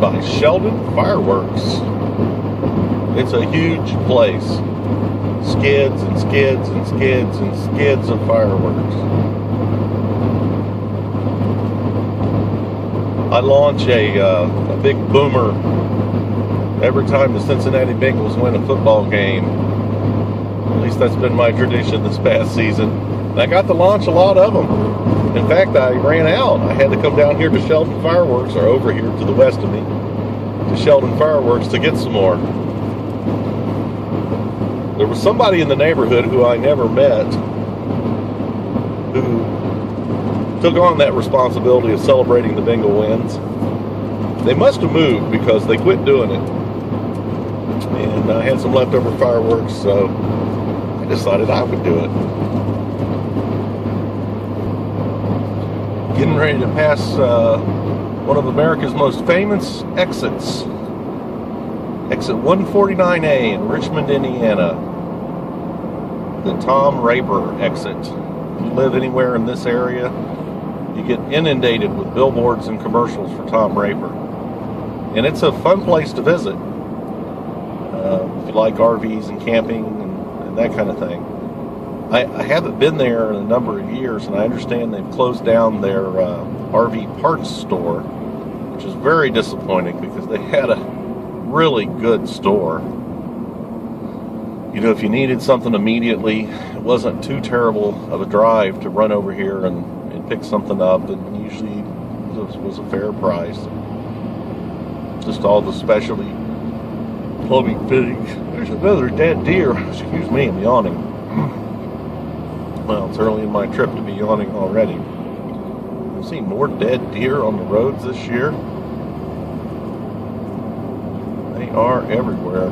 by Sheldon Fireworks. It's a huge place. Skids and skids and skids and skids of fireworks. I launch a big boomer every time the Cincinnati Bengals win a football game. At least that's been my tradition this past season. And I got to launch a lot of them. In fact, I ran out. I had to come down here to Sheldon Fireworks, or over here to the west of me, to Sheldon Fireworks to get some more. There was somebody in the neighborhood who I never met who took on that responsibility of celebrating the Bengal wins. They must have moved because they quit doing it. And I had some leftover fireworks, so I decided I would do it. Getting ready to pass one of America's most famous exits. Exit 149A in Richmond, Indiana. The Tom Raper exit. If you live anywhere in this area, you get inundated with billboards and commercials for Tom Raper. And it's a fun place to visit. If you like RVs and camping and that kind of thing. I haven't been there in a number of years, and I understand they've closed down their RV parts store, which is very disappointing because they had a really good store. You know, if you needed something immediately, it wasn't too terrible of a drive to run over here and pick something up, and usually it was a fair price. Just all the specialty plumbing fittings. There's another dead deer. Excuse me, I'm yawning. Well, it's early in my trip to be yawning already. I've seen more dead deer on the roads this year. They are everywhere.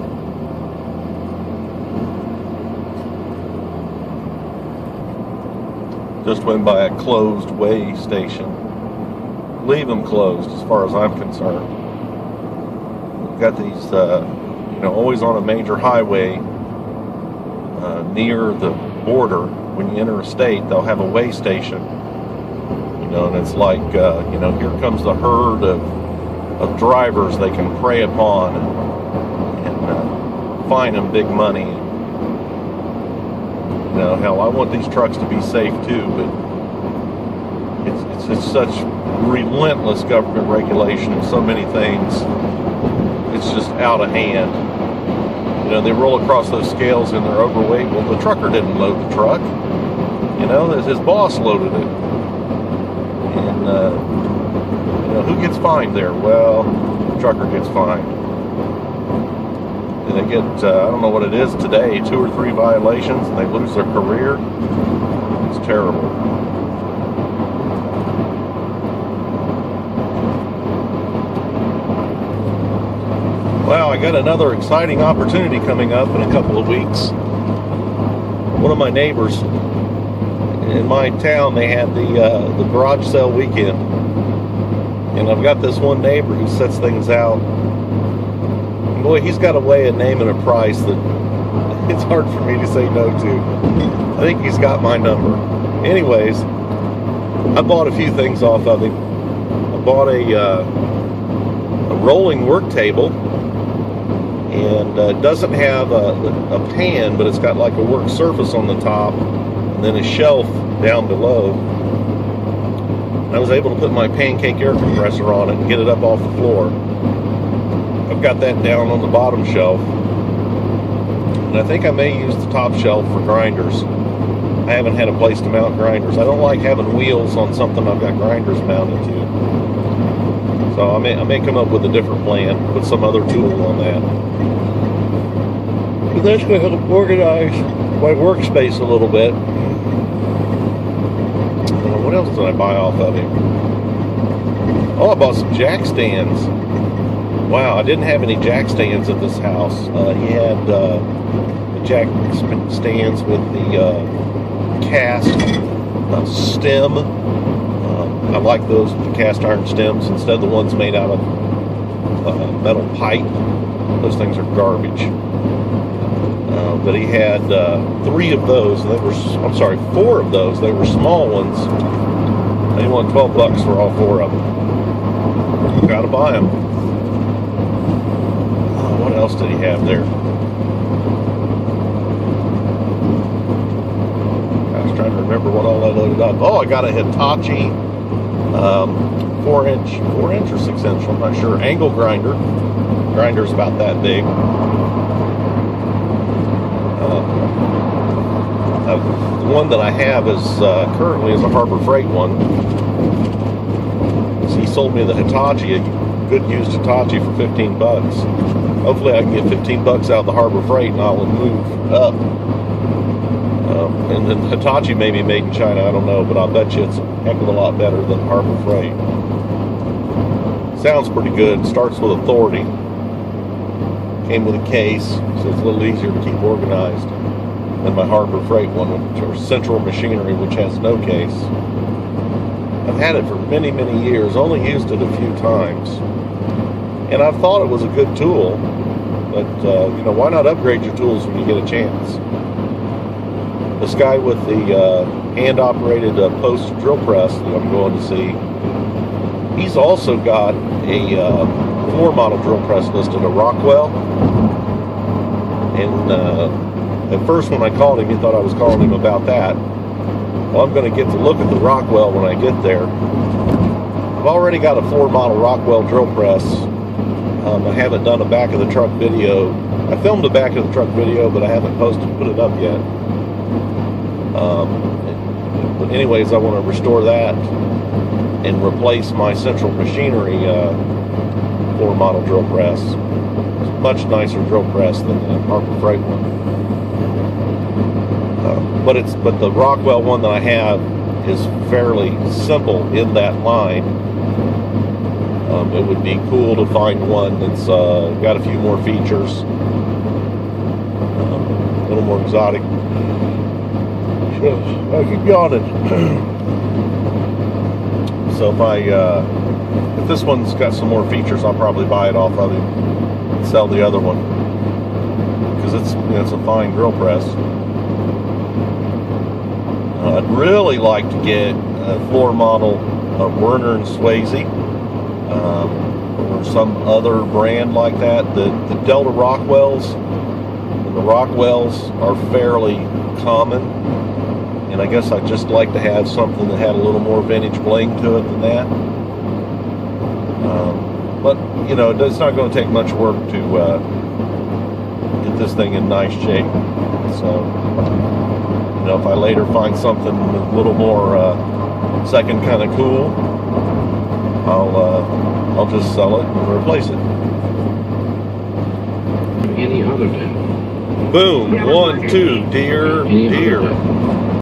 Just went by a closed way station. Leave them closed as far as I'm concerned. We've got these, always on a major highway near the border. When you enter a state, they'll have a way station. And it's like, here comes the herd of drivers they can prey upon and fine them big money. Hell, I want these trucks to be safe too, but it's such relentless government regulation of so many things. It's just out of hand. They roll across those scales and they're overweight. Well, the trucker didn't load the truck. His boss loaded it. And, who gets fined there? Well, the trucker gets fined. And they get, I don't know what it is today, 2 or 3 violations, and they lose their career. It's terrible. Wow, I got another exciting opportunity coming up in a couple of weeks. One of my neighbors in my town, they had the garage sale weekend, and I've got this one neighbor who sets things out. And boy, he's got a way of naming a price that it's hard for me to say no to. I think he's got my number. Anyways, I bought a few things off of him. I bought a rolling work table. And it doesn't have a pan, but it's got like a work surface on the top and then a shelf down below. I was able to put my pancake air compressor on it and get it up off the floor. I've got that down on the bottom shelf, and I think I may use the top shelf for grinders. I haven't had a place to mount grinders. I don't like having wheels on something I've got grinders mounted to. So I may come up with a different plan, put some other tool on that. But that's going to help organize my workspace a little bit. What else did I buy off of him? Oh, I bought some jack stands. Wow, I didn't have any jack stands at this house. He had the jack stands with the cast stem. I like those with the cast iron stems instead of the ones made out of metal pipe. Those things are garbage. But he had 3 of those. They were, 4 of those. They were small ones. And he wanted $12 for all 4 of them. Gotta buy them. else did he have there? I was trying to remember what all I loaded up. Oh, I got a Hitachi 4-inch or 6-inch, I'm not sure, angle grinder. Grinder's about that big. The one that I have is currently is a Harbor Freight one. So he sold me the Hitachi, a good used Hitachi, for 15 bucks. Hopefully I can get 15 bucks out of the Harbor Freight and I'll move up. And then Hitachi may be made in China, I don't know, but I'll bet you it's a heck of a lot better than Harbor Freight. Sounds pretty good. Starts with Authority. Came with a case, so it's a little easier to keep organized than my Harbor Freight one, or Central Machinery, which has no case. I've had it for many, many years, only used it a few times. And I've thought it was a good tool, but, you know, why not upgrade your tools when you get a chance? This guy with the hand-operated post drill press that I'm going to see, he's also got a floor model drill press listed, a Rockwell. And at first when I called him, he thought I was calling him about that. Well, I'm going to get to look at the Rockwell when I get there. I've already got a floor model Rockwell drill press. I haven't done a back of the truck video. I filmed a back of the truck video, but I haven't put it up yet. But anyways, I want to restore that and replace my Central Machinery floor model drill press. It's a much nicer drill press than the Harbor Freight one. But the Rockwell one that I have is fairly simple in that line. It would be cool to find one that's got a few more features, a little more exotic. I keep yawning. So if this one's got some more features, I'll probably buy it off of him and sell the other one, because it's a fine drill press. I'd really like to get a floor model of Werner and Swayze, or some other brand like that. The Delta Rockwells, and the Rockwells are fairly common, and I guess I'd just like to have something that had a little more vintage bling to it than that. But you know, it's not going to take much work to get this thing in nice shape. So, you know, if I later find something a little more second kind of cool, I'll just sell it and replace it. Any other day. Boom. 1, 2, deer.